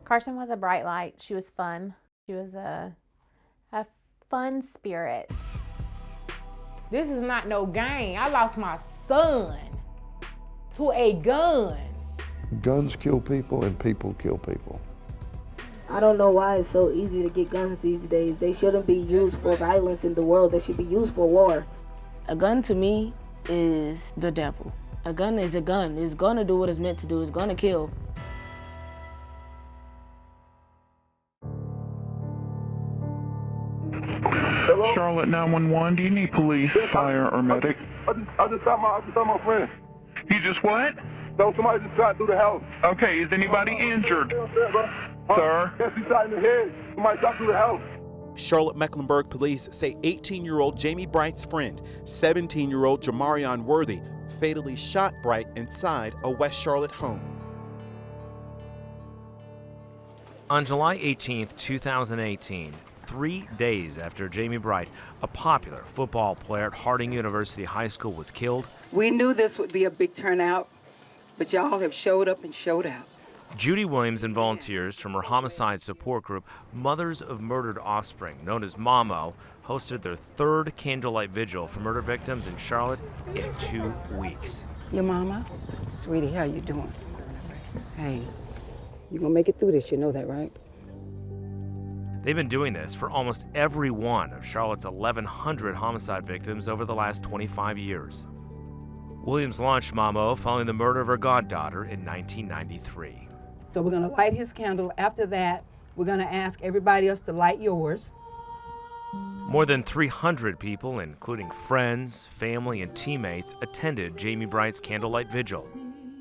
Carson was a bright light. She was fun. She was a fun spirit. This is not no game. I lost my son to a gun. Guns kill people and people kill people. I don't know why it's so easy to get guns these days. They shouldn't be used for violence in the world. They should be used for war. A gun to me is the devil. A gun is a gun. It's gonna do what it's meant to do. It's gonna kill. Hello? Charlotte 911, do you need police, fire, or medic? I just shot my friend. You just what? No, somebody just shot through the house. Okay, is anybody injured? Sir? Yes, he shot in the head. Somebody shot through the house. Charlotte-Mecklenburg police say 18-year-old Jamie Bright's friend, 17-year-old Jamarion Worthy, fatally shot Bright inside a West Charlotte home. On July 18th, 2018, 3 days after Jamie Bright, a popular football player at Harding University High School, was killed, we knew this would be a big turnout, but y'all have showed up and showed out. Judy Williams and volunteers from her homicide support group, Mothers of Murdered Offspring, known as MOMO, hosted their third candlelight vigil for murder victims in Charlotte in 2 weeks. Your mama? Sweetie, how you doing? Hey, you gonna make it through this, you know that, right? They've been doing this for almost every one of Charlotte's 1,100 homicide victims over the last 25 years. Williams launched MOMO following the murder of her goddaughter in 1993. So we're gonna light his candle. After that, we're gonna ask everybody else to light yours. More than 300 people, including friends, family, and teammates, attended Jamie Bright's candlelight vigil.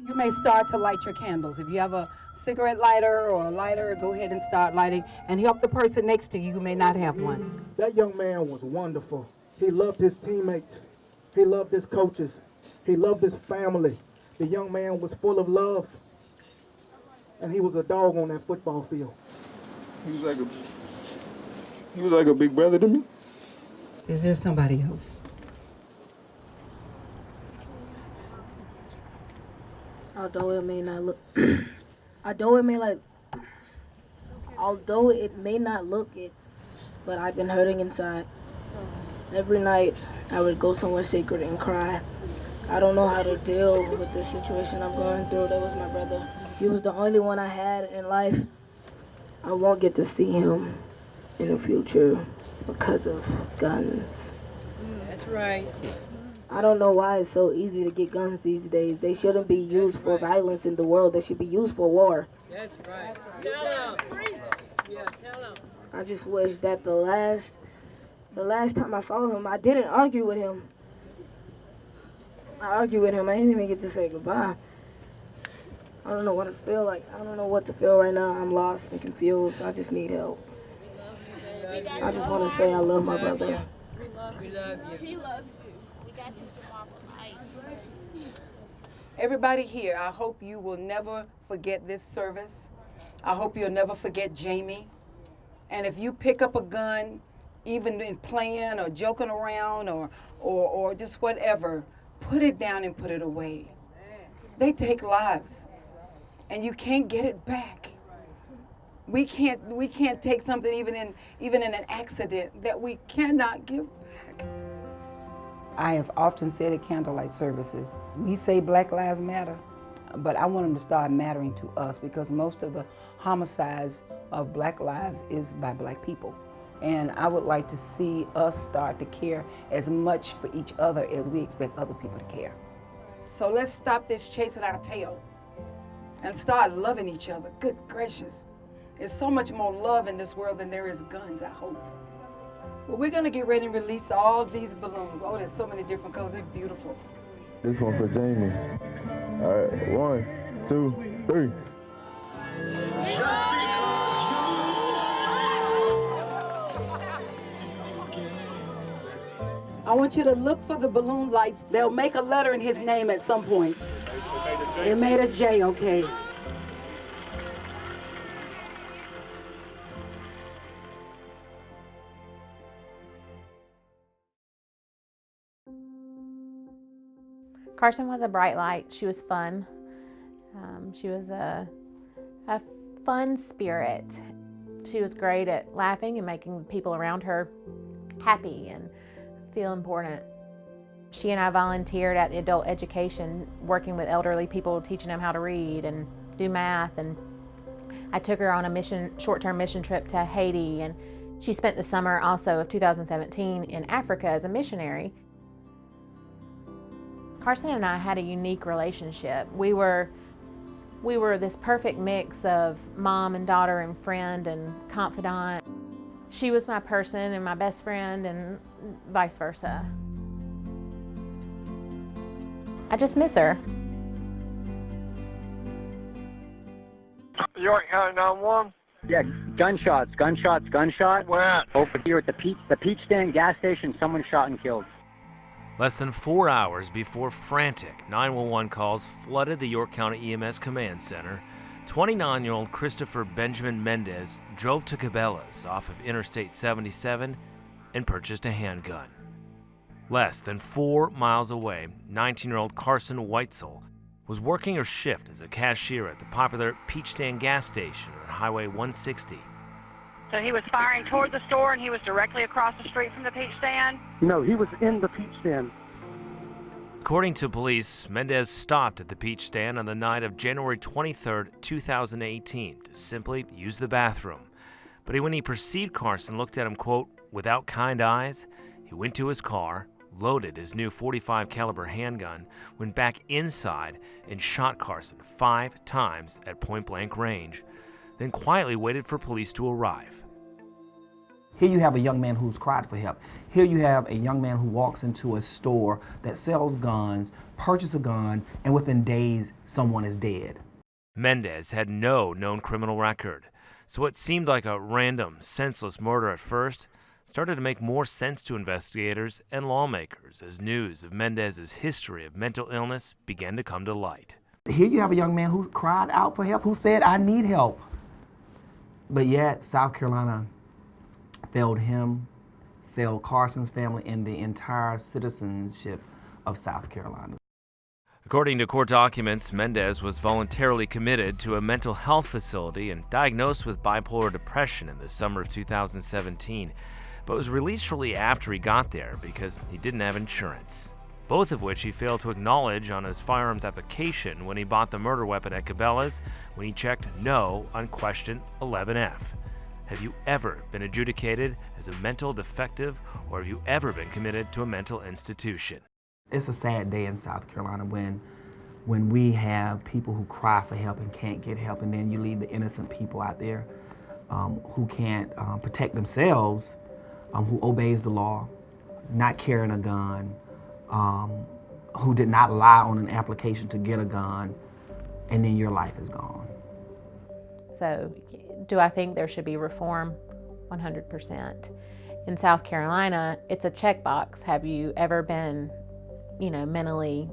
You may start to light your candles. If you have a cigarette lighter or a lighter, go ahead and start lighting and help the person next to you who may not have one. That young man was wonderful. He loved his teammates. He loved his coaches. He loved his family. The young man was full of love. And he was a dog on that football field. He was like a big brother to me. Is there somebody else? Although it may not look, although it may not look it, but I've been hurting inside. Every night I would go somewhere secret and cry. I don't know how to deal with this situation I'm going through. That was my brother. He was the only one I had in life. I won't get to see him in the future because of guns. That's right. I don't know why it's so easy to get guns these days. They shouldn't be used for violence in the world. They should be used for war. That's right. Tell them. Yeah, tell them. I just wish that the last time I saw him, I didn't argue with him. I argued with him. I didn't even get to say goodbye. I don't know what it feel like. I don't know what to feel right now. I'm lost and confused. I just need help. I just want to say I love my brother. We love you. He loves you. We got you tomorrow night. Everybody here, I hope you will never forget this service. I hope you'll never forget Jamie. And if you pick up a gun, even in playing or joking around or just whatever, put it down and put it away. They take lives, and you can't get it back. We can't take something even in an accident that we cannot give back. I have often said at candlelight services, we say Black Lives Matter, but I want them to start mattering to us because most of the homicides of Black lives is by Black people. And I would like to see us start to care as much for each other as we expect other people to care. So let's stop this chasing our tail and start loving each other. Good gracious. There's so much more love in this world than there is guns, I hope. Well, we're gonna get ready and release all these balloons. Oh, there's so many different colors, it's beautiful. This one for Jamie. All right, 1, 2, 3. I want you to look for the balloon lights. They'll make a letter in his name at some point. It made a J, okay. Carson was a bright light. She was fun. She was a fun spirit. She was great at laughing and making people around her happy and feel important. She and I volunteered at the adult education, working with elderly people, teaching them how to read and do math. And I took her on a short-term mission trip to Haiti, and she spent the summer also of 2017 in Africa as a missionary. Carson and I had a unique relationship. We were this perfect mix of mom and daughter and friend and confidant. She was my person and my best friend, and vice versa. I just miss her. York County 911? Yeah, gunshot. Where at? Over here at the Peach Stand gas station, someone shot and killed. Less than 4 hours before frantic 911 calls flooded the York County EMS Command Center, 29-year-old Christopher Benjamin Mendez drove to Cabela's off of Interstate 77 and purchased a handgun. Less than 4 miles away, 19-year-old Carson Weitzel was working her shift as a cashier at the popular Peach Stand gas station on Highway 160. So he was firing toward the store and he was directly across the street from the Peach Stand? No, he was in the Peach Stand. According to police, Mendez stopped at the Peach Stand on the night of January 23, 2018 to simply use the bathroom. But when he perceived Carson looked at him, quote, without kind eyes, he went to his car, loaded his new .45 caliber handgun, went back inside and shot Carson 5 times at point-blank range, then quietly waited for police to arrive. Here you have a young man who's cried for help. Here you have a young man who walks into a store that sells guns, purchases a gun, and within days, someone is dead. Mendez had no known criminal record, so what seemed like a random, senseless murder at first started to make more sense to investigators and lawmakers as news of Mendez's history of mental illness began to come to light. Here you have a young man who cried out for help, who said, I need help. But yet, South Carolina failed him, failed Carson's family, and the entire citizenship of South Carolina. According to court documents, Mendez was voluntarily committed to a mental health facility and diagnosed with bipolar depression in the summer of 2017, but was released shortly after he got there because he didn't have insurance, both of which he failed to acknowledge on his firearms application when he bought the murder weapon at Cabela's when he checked no on question 11F. Have you ever been adjudicated as a mental defective, or have you ever been committed to a mental institution? It's a sad day in South Carolina when we have people who cry for help and can't get help, and then you leave the innocent people out there who can't protect themselves, who obeys the law, is not carrying a gun, who did not lie on an application to get a gun, and then your life is gone. So, do I think there should be reform? 100%. In South Carolina, it's a checkbox. Have you ever been, mentally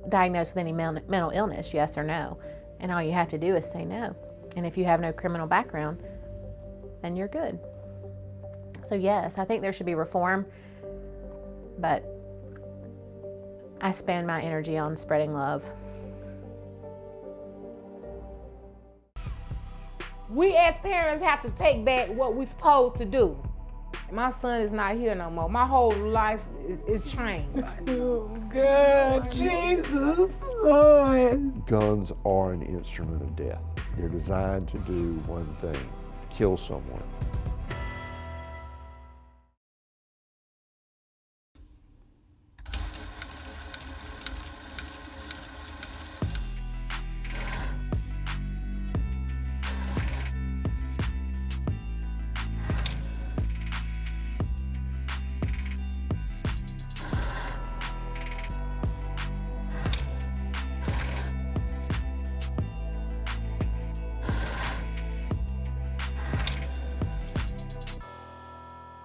diagnosed with any mental illness, yes or no? And all you have to do is say no. And if you have no criminal background, then you're good. So yes, I think there should be reform, but I spend my energy on spreading love. We as parents have to take back what we're supposed to do. My son is not here no more. My whole life is changed. Oh, God, Jesus, Lord. Guns are an instrument of death. They're designed to do one thing, kill someone.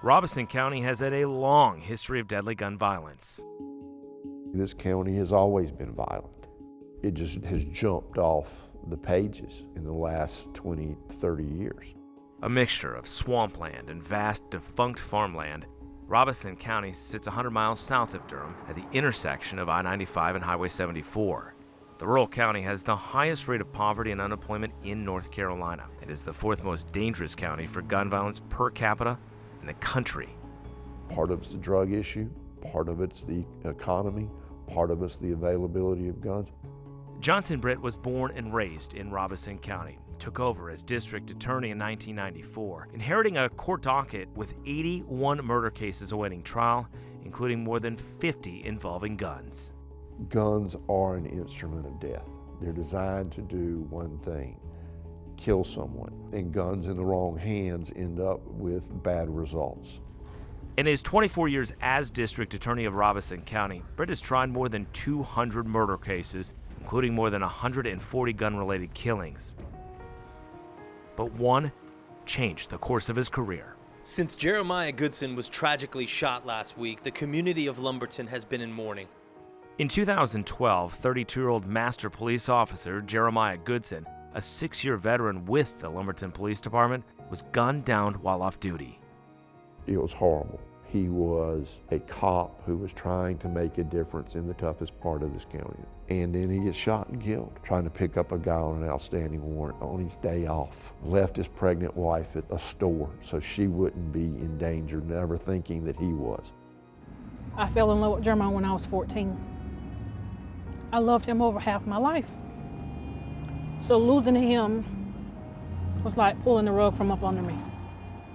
Robeson County has had a long history of deadly gun violence. This county has always been violent. It just has jumped off the pages in the last 20, 30 years. A mixture of swampland and vast defunct farmland, Robeson County sits 100 miles south of Durham at the intersection of I-95 and Highway 74. The rural county has the highest rate of poverty and unemployment in North Carolina. It is the fourth most dangerous county for gun violence per capita in the country. Part of it's the drug issue, part of it's the economy, part of it's the availability of guns. Johnson Britt was born and raised in Robeson County, took over as district attorney in 1994, inheriting a court docket with 81 murder cases awaiting trial, including more than 50 involving guns. Guns are an instrument of death. They're designed to do one thing, kill someone. And guns in the wrong hands end up with bad results. In his 24 years as district attorney of Robeson County, Britt has tried more than 200 murder cases, including more than 140 gun-related killings. But one changed the course of his career. Since Jeremiah Goodson was tragically shot last week, the community of Lumberton has been in mourning. In 2012, 32-year-old master police officer Jeremiah Goodson, a 6-year veteran with the Lumberton Police Department, was gunned down while off duty. It was horrible. He was a cop who was trying to make a difference in the toughest part of this county. And then he gets shot and killed, trying to pick up a guy on an outstanding warrant on his day off. Left his pregnant wife at a store so she wouldn't be in danger, never thinking that he was. I fell in love with Jeremiah when I was 14. I loved him over half my life. So losing him was like pulling the rug from up under me.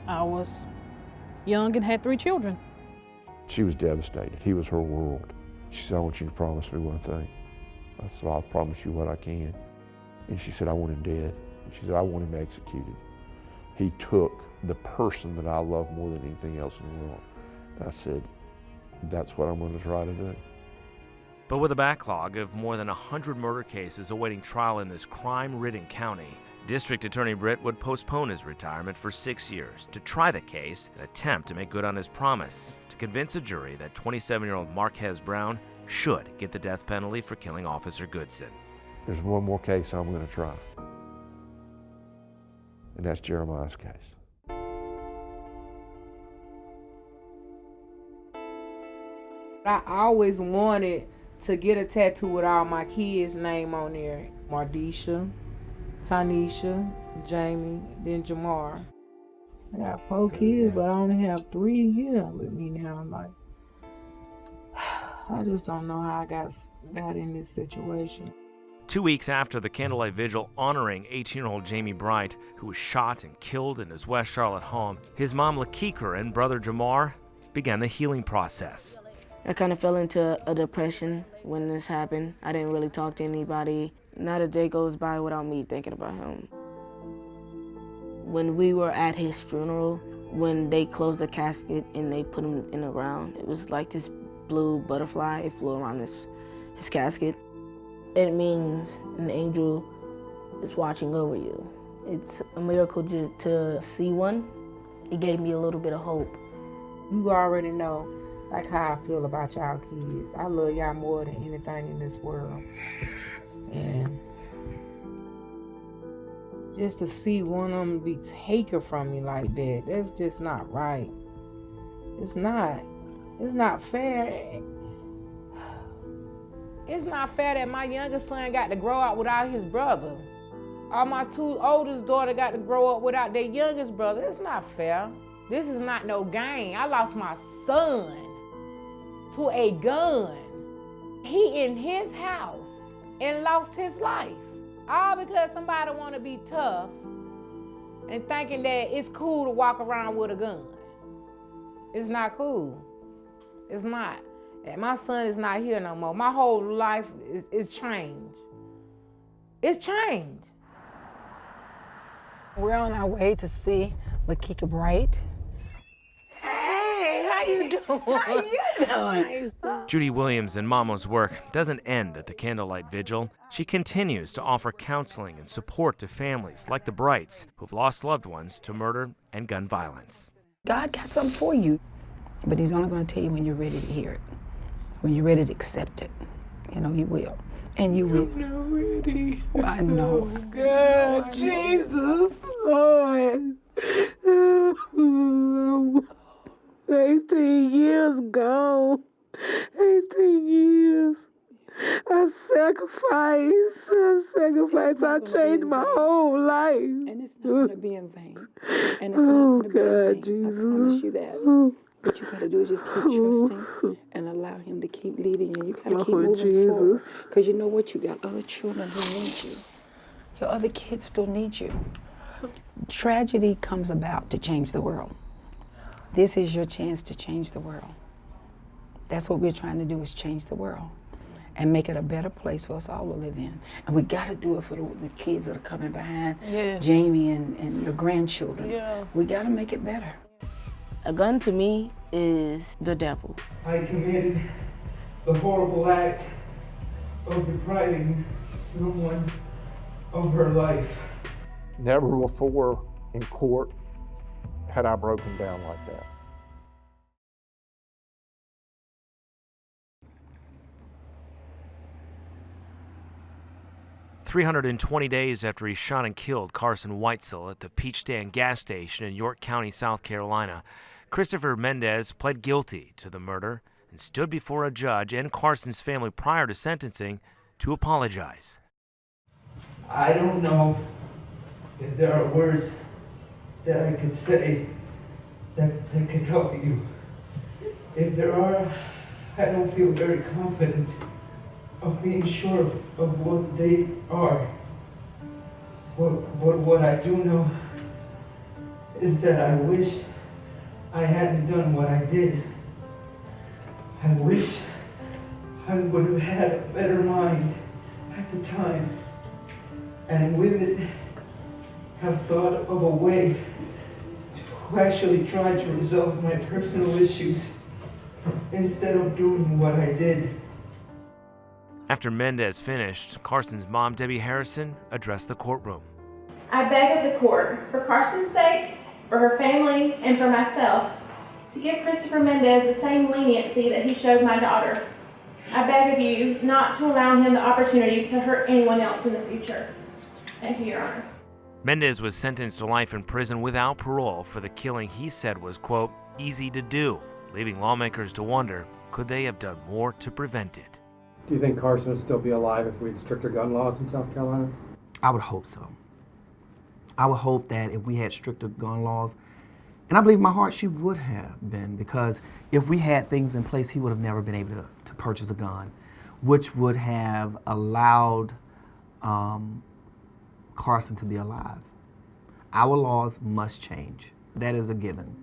I was young and had 3 children. She was devastated. He was her world. She said, I want you to promise me one thing. I said, I'll promise you what I can. And she said, I want him dead. And she said, I want him executed. He took the person that I love more than anything else in the world. And I said, that's what I'm going to try to do. But with a backlog of more than 100 murder cases awaiting trial in this crime-ridden county, District Attorney Britt would postpone his retirement for 6 years to try the case and attempt to make good on his promise to convince a jury that 27-year-old Marquez Brown should get the death penalty for killing Officer Goodson. There's one more case I'm going to try, and that's Jeremiah's case. I always wanted to get a tattoo with all my kids' name on there. Mardisha, Tanisha, Jamie, then Jamar. I got 4 kids, but I only have 3 here with me now. Like, I just don't know how I got in this situation. 2 weeks after the candlelight vigil honoring 18-year-old Jamie Bright, who was shot and killed in his West Charlotte home, his mom Lakikra and brother Jamar began the healing process. I kind of fell into a depression when this happened. I didn't really talk to anybody. Not a day goes by without me thinking about him. When we were at his funeral, when they closed the casket and they put him in the ground, it was like this blue butterfly. It flew around his casket. It means an angel is watching over you. It's a miracle just to see one. It gave me a little bit of hope. You already know like how I feel about y'all kids. I love y'all more than anything in this world. And just to see one of them be taken from me like that, that's just not right. It's not fair. It's not fair that my youngest son got to grow up without his brother. Or my 2 oldest daughters got to grow up without their youngest brother. It's not fair. This is not no game. I lost my son to a gun. He in his house and lost his life. All because somebody want to be tough and thinking that it's cool to walk around with a gun. It's not cool. It's not. And my son is not here no more. My whole life is changed. It's changed. We're on our way to see Lakikra Bright. Hey, how you doing? How you doing? Judy Williams and Mama's work doesn't end at the candlelight vigil. She continues to offer counseling and support to families like the Brights who've lost loved ones to murder and gun violence. God got something for you, but he's only going to tell you when you're ready to hear it, when you're ready to accept it. You know, you will. And you will. I'm not ready. Well, I know. Oh, God, Jesus, Lord. 18 years ago. 18 years. I I changed my whole life. And it's not going to be in vain. And it's not going to be in vain. I promise you that. What you got to do is just keep trusting and allow him to keep leading you. You got to keep moving forward. Because you know what? You got other children who need you. Your other kids still need you. Tragedy comes about to change the world. This is your chance to change the world. That's what we're trying to do, is change the world and make it a better place for us all to live in. And we got to do it for the kids that are coming behind, Jamie and your grandchildren. Yeah. We got to make it better. A gun to me is the devil. I committed the horrible act of depriving someone of her life. Never before in court had I broken down like that. "320 days after he shot and killed Carson Weitzel at the Peach Stand gas station in York County, South Carolina, Christopher Mendez pled guilty to the murder and stood before a judge and Carson's family prior to sentencing to apologize. I don't know if there are words that I could say that could help you. If there are, I don't feel very confident of being sure of what they are. But what I do know is that I wish I hadn't done what I did. I wish I would have had a better mind at the time, and with it have thought of a way to actually try to resolve my personal issues instead of doing what I did. After Mendez finished, Carson's mom, Debbie Harrison, addressed the courtroom. I beg of the court, for Carson's sake, for her family, and for myself, to give Christopher Mendez the same leniency that he showed my daughter. I beg of you not to allow him the opportunity to hurt anyone else in the future. Thank you, Your Honor. Mendez was sentenced to life in prison without parole for the killing he said was, quote, easy to do, leaving lawmakers to wonder, could they have done more to prevent it? Do you think Carson would still be alive if we had stricter gun laws in South Carolina? I would hope so. I would hope that if we had stricter gun laws, and I believe in my heart she would have been, because if we had things in place, he would have never been able to purchase a gun, which would have allowed Carson to be alive. Our laws must change. That is a given.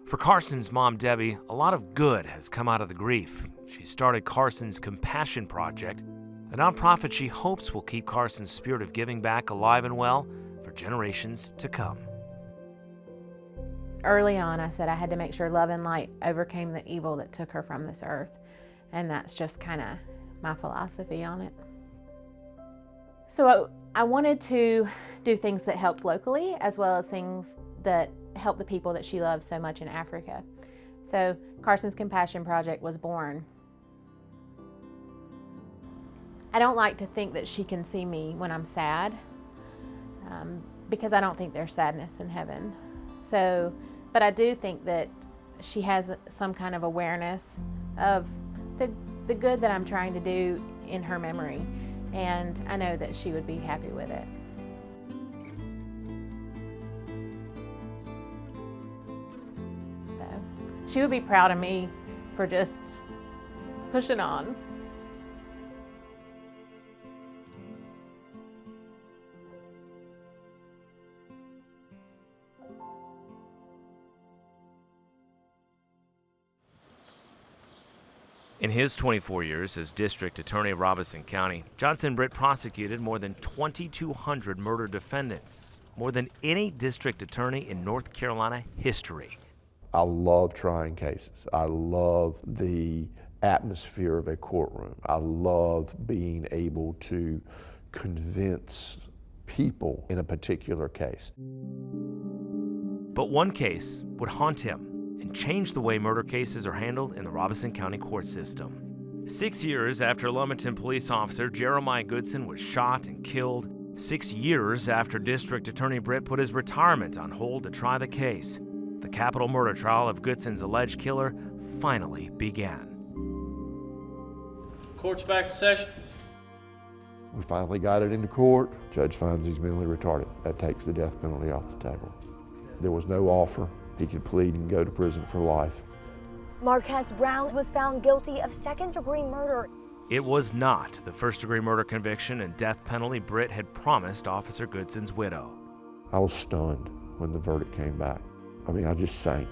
For Carson's mom, Debbie, a lot of good has come out of the grief. She started Carson's Compassion Project, a nonprofit she hopes will keep Carson's spirit of giving back alive and well for generations to come. Early on, I said I had to make sure love and light overcame the evil that took her from this earth. And that's just kind of my philosophy on it. So I wanted to do things that helped locally, as well as things that help the people that she loves so much in Africa. So Carson's Compassion Project was born. I don't like to think that she can see me when I'm sad, because I don't think there's sadness in heaven. So, but I do think that she has some kind of awareness of the good that I'm trying to do in her memory, and I know that she would be happy with it. She would be proud of me for just pushing on. In his 24 years as District Attorney of Robeson County, Johnson Britt prosecuted more than 2,200 murder defendants, more than any district attorney in North Carolina history. I love trying cases. I love the atmosphere of a courtroom. I love being able to convince people in a particular case. But one case would haunt him and change the way murder cases are handled in the Robeson County court system. 6 years after Lumberton police officer Jeremiah Goodson was shot and killed, 6 years after District Attorney Britt put his retirement on hold to try the case, the capital murder trial of Goodson's alleged killer finally began. Court's back in session. We finally got it into court. Judge finds he's mentally retarded. That takes the death penalty off the table. There was no offer. He could plead and go to prison for life. Marquez Brown was found guilty of second-degree murder. It was not the first-degree murder conviction and death penalty Britt had promised Officer Goodson's widow. I was stunned when the verdict came back. I mean, I just sank.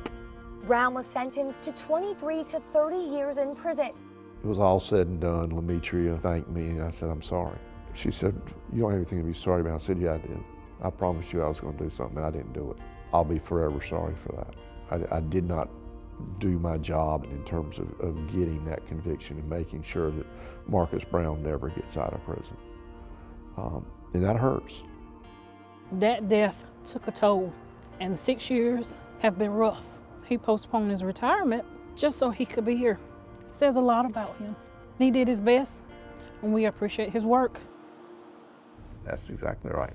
Brown was sentenced to 23 to 30 years in prison. It was all said and done. Lemetria thanked me, and I said, I'm sorry. She said, you don't have anything to be sorry about. I said, yeah, I did. I promised you I was going to do something, and I didn't do it. I'll be forever sorry for that. I did not do my job in terms of getting that conviction and making sure that Marcus Brown never gets out of prison. And that hurts. That death took a toll, and 6 years have been rough. He postponed his retirement just so he could be here. It says a lot about him. He did his best, and we appreciate his work. That's exactly right.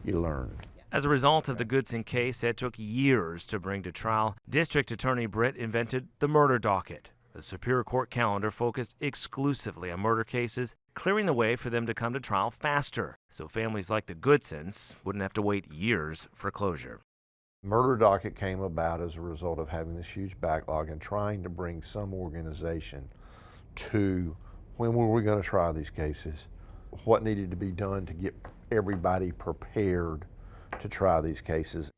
You learn. As a result of the Goodson case that took years to bring to trial, District Attorney Britt invented the murder docket. The Superior Court calendar focused exclusively on murder cases, clearing the way for them to come to trial faster, so families like the Goodsons wouldn't have to wait years for closure. Murder docket came about as a result of having this huge backlog and trying to bring some organization to when were we going to try these cases, what needed to be done to get everybody prepared to try these cases.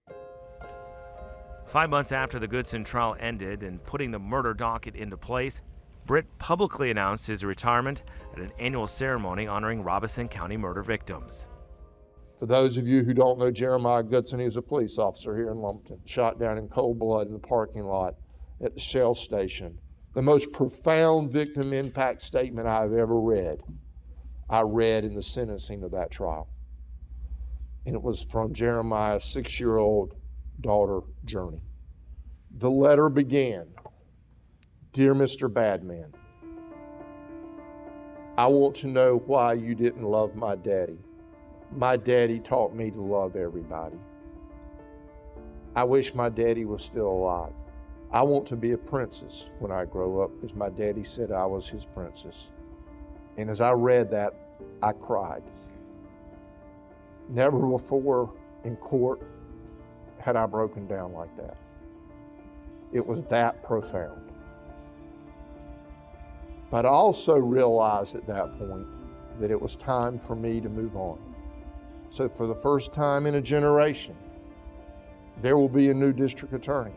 5 months after the Goodson trial ended and putting the murder docket into place, Britt publicly announced his retirement at an annual ceremony honoring Robeson County murder victims. For those of you who don't know Jeremiah Goodson, he was a police officer here in Lumberton, shot down in cold blood in the parking lot at the Shell station. The most profound victim impact statement I've ever read, I read in the sentencing of that trial. And it was from Jeremiah's 6-year-old daughter, Journey. The letter began, "Dear Mr. Badman, I want to know why you didn't love my daddy. My daddy taught me to love everybody. I wish my daddy was still alive. I want to be a princess when I grow up because my daddy said I was his princess." And as I read that, I cried. Never before in court had I broken down like that. It was that profound. But I also realized at that point that it was time for me to move on. So for the first time in a generation, there will be a new district attorney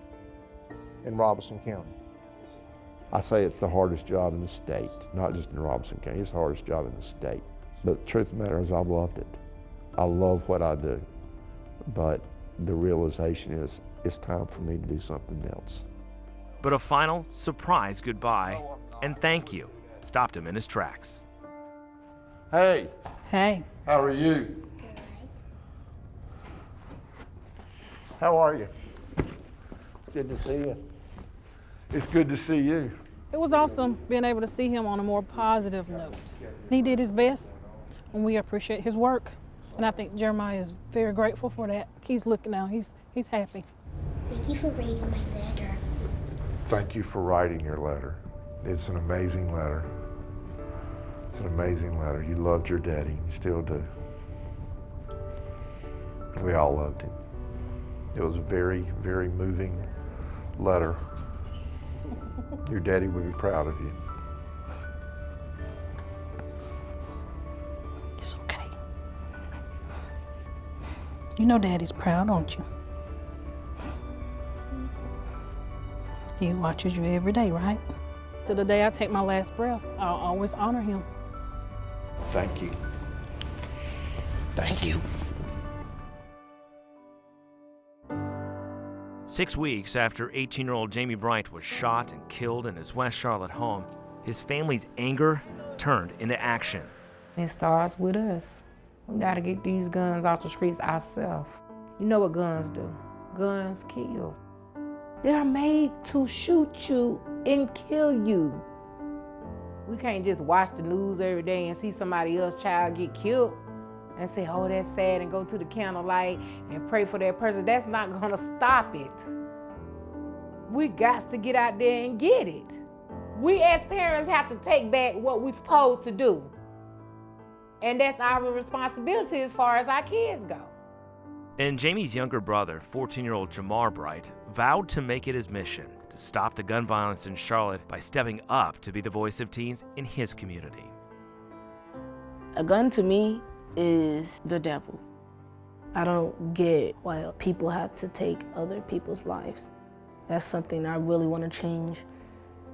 in Robeson County. I say it's the hardest job in the state, not just in Robeson County, it's the hardest job in the state. But the truth of the matter is I've loved it. I love what I do, but the realization is it's time for me to do something else. But a final surprise goodbye and thank you stopped him in his tracks. Hey. Hey. How are you? How are you? Good to see you. It's good to see you. It was awesome being able to see him on a more positive note. He did his best, and we appreciate his work. And I think Jeremiah is very grateful for that. He's looking now, he's happy. Thank you for reading my letter. Thank you for writing your letter. It's an amazing letter. It's an amazing letter. You loved your daddy, you still do. We all loved him. It was a very, very moving letter. Your daddy would be proud of you. It's okay. You know Daddy's proud, don't you? He watches you every day, right? To the day I take my last breath, I'll always honor him. Thank you. Thank you. 6 weeks after 18-year-old Jamie Bright was shot and killed in his West Charlotte home, his family's anger turned into action. It starts with us. We gotta get these guns off the streets ourselves. You know what guns do? Guns kill. They're made to shoot you and kill you. We can't just watch the news every day and see somebody else's child get killed and say, oh, that's sad, and go to the candlelight and pray for that person. That's not gonna stop it. We got to get out there and get it. We as parents have to take back what we're supposed to do. And that's our responsibility as far as our kids go. And Jamie's younger brother, 14-year-old Jamar Bright, vowed to make it his mission to stop the gun violence in Charlotte by stepping up to be the voice of teens in his community. A gun to me is the devil. I don't get why people have to take other people's lives. That's something I really want to change.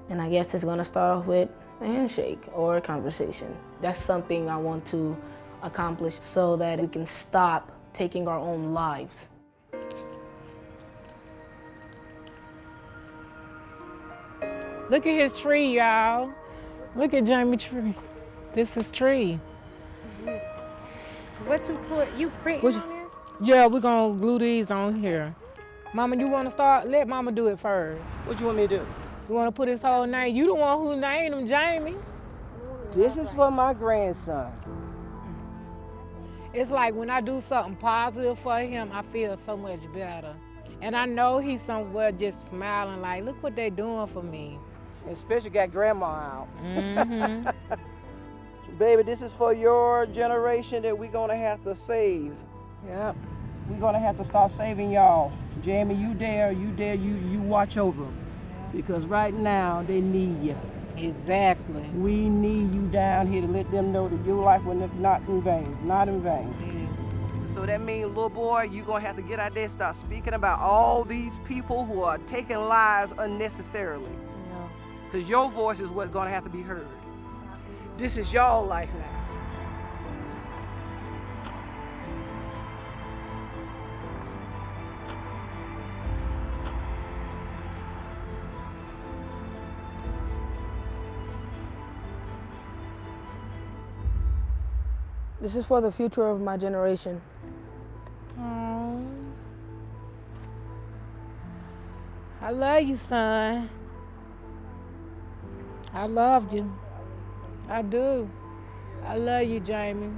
And I guess it's going to start off with a handshake or a conversation. That's something I want to accomplish so that we can stop taking our own lives. Look at his tree, y'all. Look at Jamie's tree. This is tree. What you put? You printing on there? Yeah, we're gonna glue these on here. Mama, you wanna start? Let Mama do it first. What you want me to do? You wanna put his whole name? You the one who named him Jamie. This is for my grandson. It's like when I do something positive for him, I feel so much better. And I know he's somewhere just smiling like, look what they doing for me. Especially got grandma out. Mm-hmm. Baby, this is for your generation that we're gonna have to save. Yep. We're gonna have to start saving y'all. Jamie, you watch over them. Because right now, they need you. Exactly. We need you down here to let them know that your life was not in vain, not in vain. Yes. So that means, little boy, you're gonna have to get out there and start speaking about all these people who are taking lives unnecessarily. Because your voice is what's gonna have to be heard. This is y'all life now. This is for the future of my generation. Oh. I love you, son. I loved you. I do. I love you, Jamie.